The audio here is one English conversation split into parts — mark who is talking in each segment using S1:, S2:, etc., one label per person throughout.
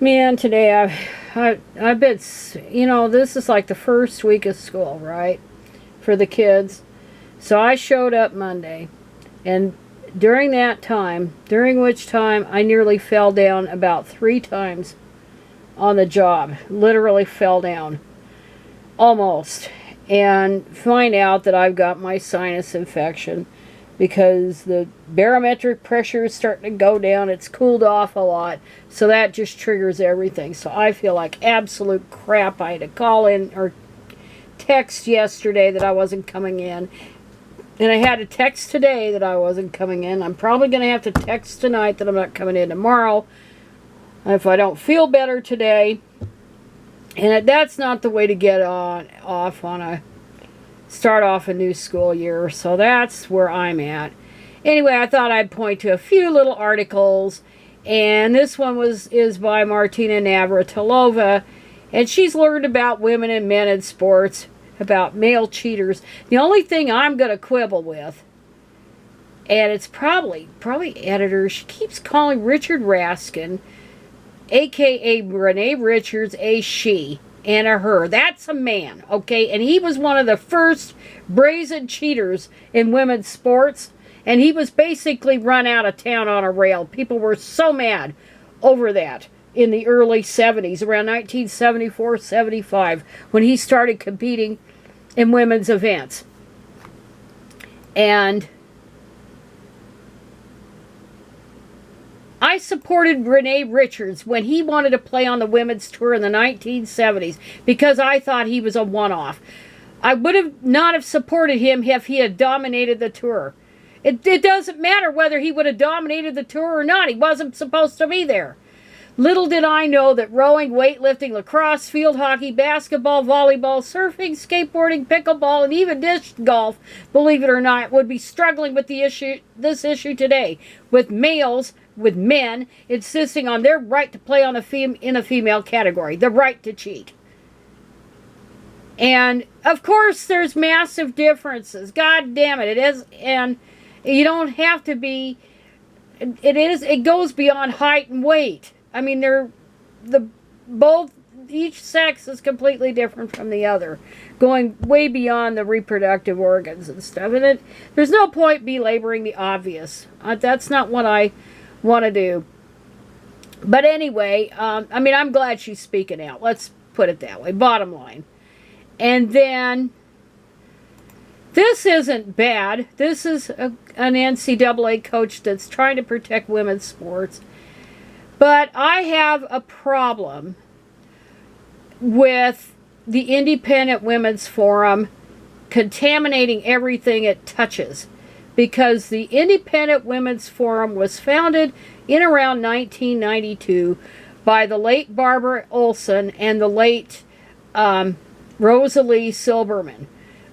S1: Man, today I've been, this is like the first week of school, right, for the kids. So I showed up Monday, and during that time, during which time I nearly fell down about 3 times on the job, literally fell down, almost, and find out that I've got my sinus infection because the barometric pressure is starting to go down. It's cooled off a lot, so that just triggers everything. So I feel like absolute crap. I had to call in or text yesterday that I wasn't coming in, and I had to text today that I wasn't coming in. I'm probably going to have to text tonight that I'm not coming in tomorrow if I don't feel better today. And that's not the way to get off on a start off a new school year. So that's where I'm at. Anyway, I thought I'd point to a few little articles, and this one is by Martina Navratilova, and she's learned about women and men in sports, about male cheaters. The only thing I'm going to quibble with, and it's probably editor, she keeps calling Richard Raskin, aka Renee Richards, a she and a her. That's a man, okay? And he was one of the first brazen cheaters in women's sports, and he was basically run out of town on a rail. People were so mad over that in the early 70s, around 1974, 75, when he started competing in women's events. And I supported Renee Richards when he wanted to play on the women's tour in the 1970s because I thought he was a one-off. I would have not have supported him if he had dominated the tour. It doesn't matter whether he would have dominated the tour or not. He wasn't supposed to be there. Little did I know that rowing, weightlifting, lacrosse, field hockey, basketball, volleyball, surfing, skateboarding, pickleball, and even disc golf, believe it or not, would be struggling with this issue today, with men insisting on their right to play in a female category, the right to cheat. And of course there's massive differences. God damn it, it is, and you don't have to be, it goes beyond height and weight. I mean, each sex is completely different from the other, going way beyond the reproductive organs and stuff. And there's no point belaboring the obvious. That's not what I want to do. But anyway, I'm glad she's speaking out. Let's put it that way, bottom line. And then, this isn't bad. This is an NCAA coach that's trying to protect women's sports. But I have a problem with the Independent Women's Forum contaminating everything it touches, because the Independent Women's Forum was founded in around 1992 by the late Barbara Olson and the late Rosalie Silberman.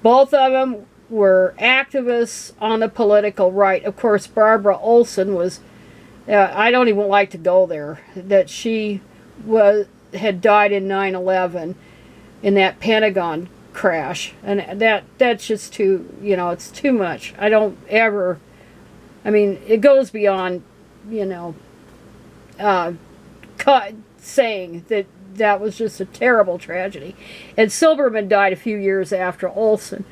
S1: Both of them were activists on the political right. Of course, Barbara Olson was, I don't even like to go there, that she had died in 9/11 in that Pentagon crash, and that's just too, it's too much. I don't ever, it goes beyond, saying that was just a terrible tragedy. And Silberman died a few years after Olson.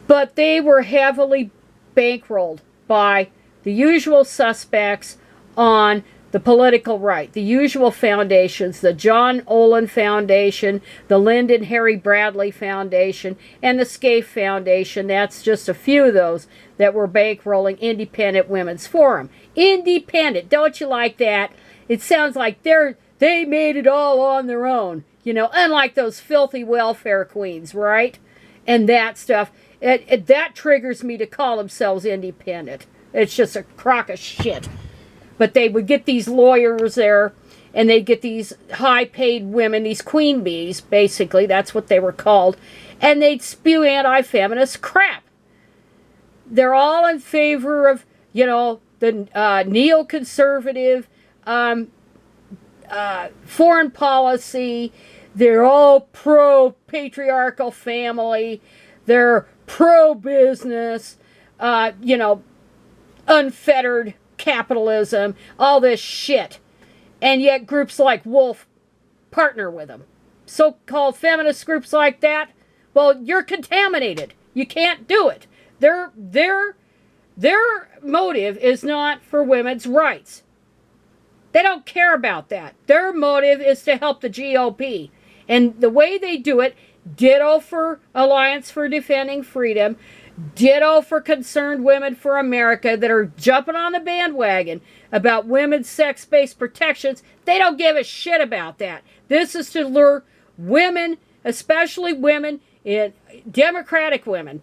S1: But they were heavily bankrolled by the usual suspects on the political right, the usual foundations, the John Olin Foundation, the Lyndon Harry Bradley Foundation, and the Scaife Foundation. That's just a few of those that were bankrolling Independent Women's Forum. Independent, don't you like that? It sounds like they made it all on their own, unlike those filthy welfare queens, right? And that stuff. That triggers me to call themselves independent. It's just a crock of shit. But they would get these lawyers there, and they'd get these high-paid women, these queen bees, basically, that's what they were called, and they'd spew anti-feminist crap. They're all in favor of, the neoconservative foreign policy. They're all pro-patriarchal family. They're pro-business, unfettered capitalism, all this shit. And yet groups like Wolf partner with them. So-called feminist groups like that, well, you're contaminated. You can't do it. Their motive is not for women's rights. They don't care about that. Their motive is to help the GOP. And the way they do it, ditto for Alliance for Defending Freedom, ditto for Concerned Women for America that are jumping on the bandwagon about women's sex-based protections. They don't give a shit about that. This is to lure women, especially women, Democratic women,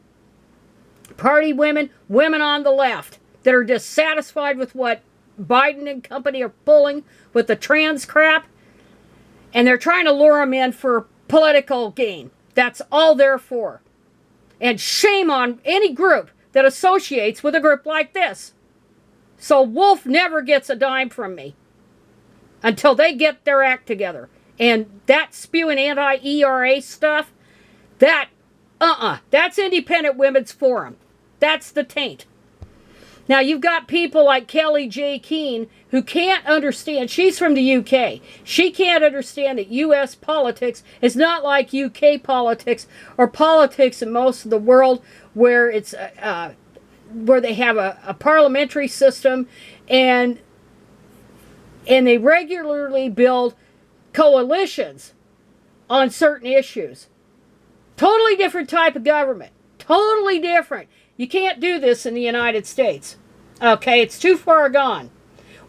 S1: party women, women on the left that are dissatisfied with what Biden and company are pulling with the trans crap, and they're trying to lure them in for political gain. That's all they're for. And shame on any group that associates with a group like this. So Wolf never gets a dime from me until they get their act together. And that spewing anti-ERA stuff, that's Independent Women's Forum. That's the taint. Now, you've got people like Kelly J. Keane who can't understand. She's from the UK. She can't understand that U.S. politics is not like UK politics or politics in most of the world where it's where they have a parliamentary system and they regularly build coalitions on certain issues. Totally different type of government. Totally different. You can't do this in the United States. Okay, it's too far gone.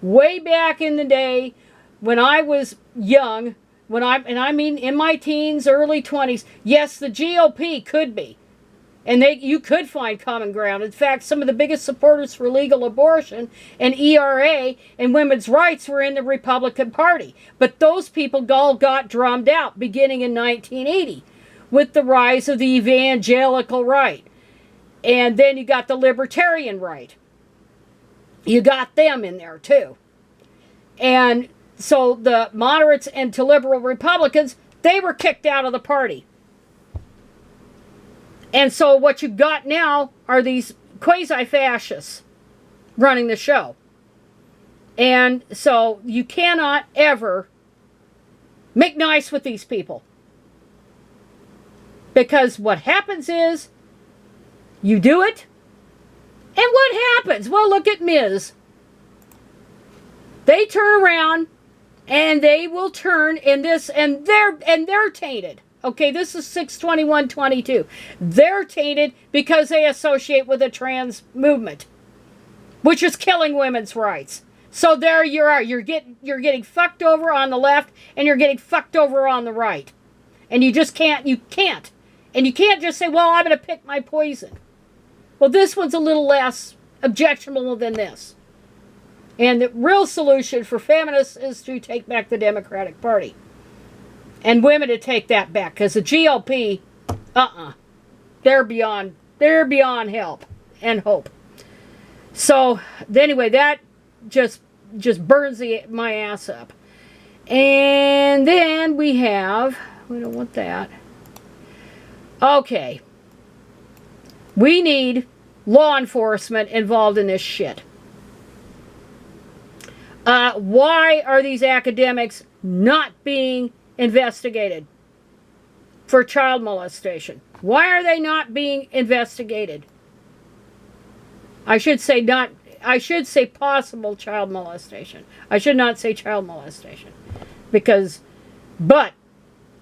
S1: Way back in the day, when I was young, I mean in my teens, early 20s, yes, the GOP could be. And you could find common ground. In fact, some of the biggest supporters for legal abortion and ERA and women's rights were in the Republican Party. But those people all got drummed out beginning in 1980 with the rise of the evangelical right. And then you got the libertarian right. You got them in there too. And so the moderates and to liberal Republicans, they were kicked out of the party. And so what you got now are these quasi-fascists running the show. And so you cannot ever make nice with these people. Because what happens is, you do it, and what happens? Well, look at Ms. They turn around, and they will turn in this, and they're tainted. Okay, this is 6/21/22. They're tainted because they associate with the trans movement, which is killing women's rights. So there you are. You're getting fucked over on the left, and you're getting fucked over on the right, and you just can't. You can't, and you can't just say, "Well, I'm going to pick my poison." Well, this one's a little less objectionable than this. And the real solution for feminists is to take back the Democratic Party. And women to take that back. Because the GOP, they're beyond help and hope. So, anyway, that just burns my ass up. And then we don't want that. Okay. We need law enforcement involved in this shit. Why are these academics not being investigated for child molestation? Why are they not being investigated? I should say possible child molestation. I should not say child molestation. But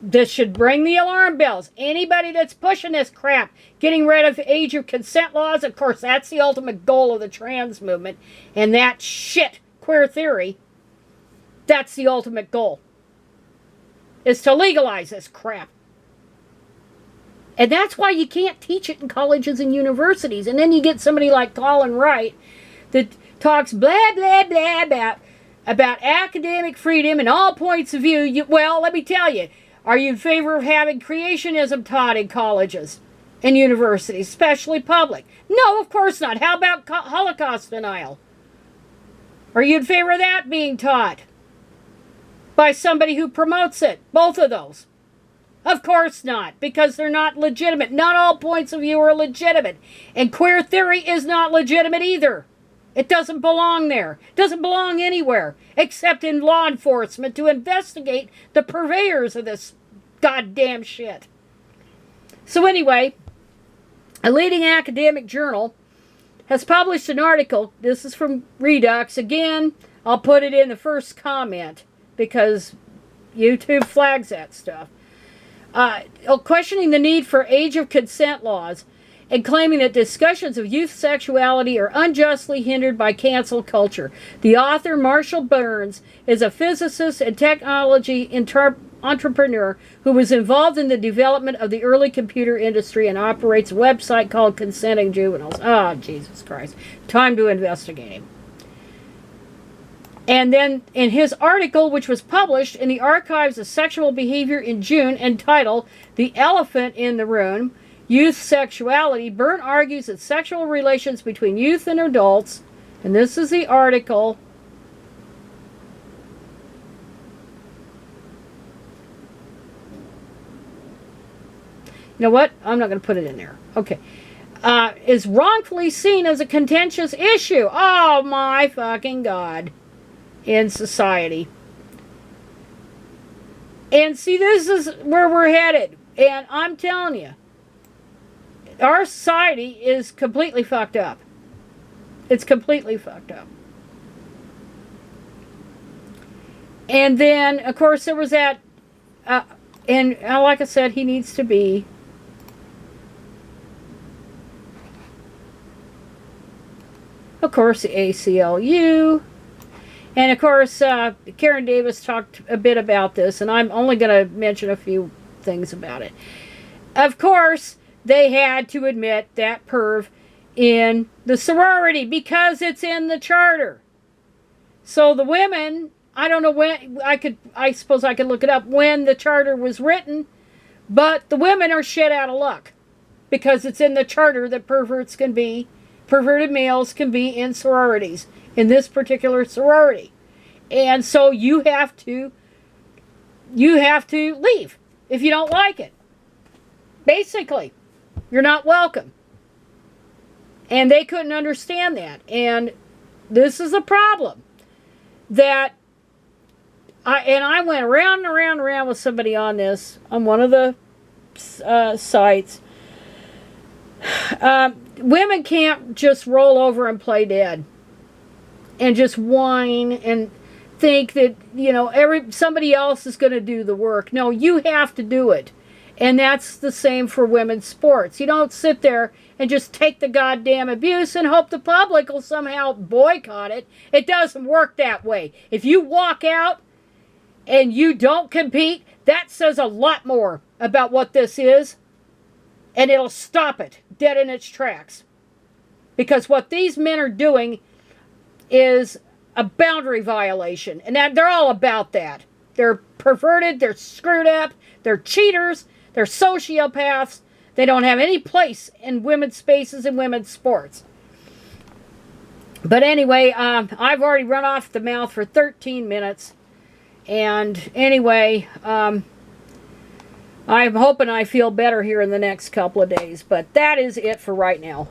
S1: this should ring the alarm bells. Anybody that's pushing this crap, getting rid of age of consent laws, of course, that's the ultimate goal of the trans movement. And that shit, queer theory, that's the ultimate goal. Is to legalize this crap. And that's why you can't teach it in colleges and universities. And then you get somebody like Colin Wright that talks blah, blah, blah about academic freedom and all points of view. Well, let me tell you, are you in favor of having creationism taught in colleges and universities, especially public? No, of course not. How about Holocaust denial? Are you in favor of that being taught by somebody who promotes it? Both of those. Of course not, because they're not legitimate. Not all points of view are legitimate. And queer theory is not legitimate either. It doesn't belong there. It doesn't belong anywhere except in law enforcement to investigate the purveyors of this goddamn shit. So anyway, a leading academic journal has published an article. This is from Redux. Again, I'll put it in the first comment because YouTube flags that stuff. Questioning the need for age of consent laws and claiming that discussions of youth sexuality are unjustly hindered by cancel culture. The author, Marshall Burns, is a physicist and technology entrepreneur who was involved in the development of the early computer industry and operates a website called Consenting Juveniles. Oh, Jesus Christ. Time to investigate him. And then in his article, which was published in the Archives of Sexual Behavior in June, entitled The Elephant in the Room, Youth Sexuality, Byrne argues that sexual relations between youth and adults, and this is the article, you know what? I'm not going to put it in there. Okay. Is wrongfully seen as a contentious issue. Oh my fucking God. In society. And see, this is where we're headed. And I'm telling you, our society is completely fucked up. It's completely fucked up. And then, of course, there was that, and like I said, he needs to be, of course, the ACLU. And, of course, Karen Davis talked a bit about this, and I'm only going to mention a few things about it. Of course, they had to admit that perv in the sorority because it's in the charter. So the women, I don't know when, I suppose I could look it up when the charter was written, but the women are shit out of luck because it's in the charter that perverted males can be in sororities, in this particular sorority. And so you have to leave if you don't like it. Basically. You're not welcome. And they couldn't understand that. And this is a problem. That I went around and around and around with somebody on this, on one of the sites. Women can't just roll over and play dead. And just whine and think that, somebody else is going to do the work. No, you have to do it. And that's the same for women's sports. You don't sit there and just take the goddamn abuse and hope the public will somehow boycott it. It doesn't work that way. If you walk out and you don't compete, that says a lot more about what this is. And it'll stop it dead in its tracks. Because what these men are doing is a boundary violation. And they're all about that. They're perverted, they're screwed up, they're cheaters, they're sociopaths. They don't have any place in women's spaces and women's sports. But anyway, I've already run off the mouth for 13 minutes. And anyway, I'm hoping I feel better here in the next couple of days. But that is it for right now.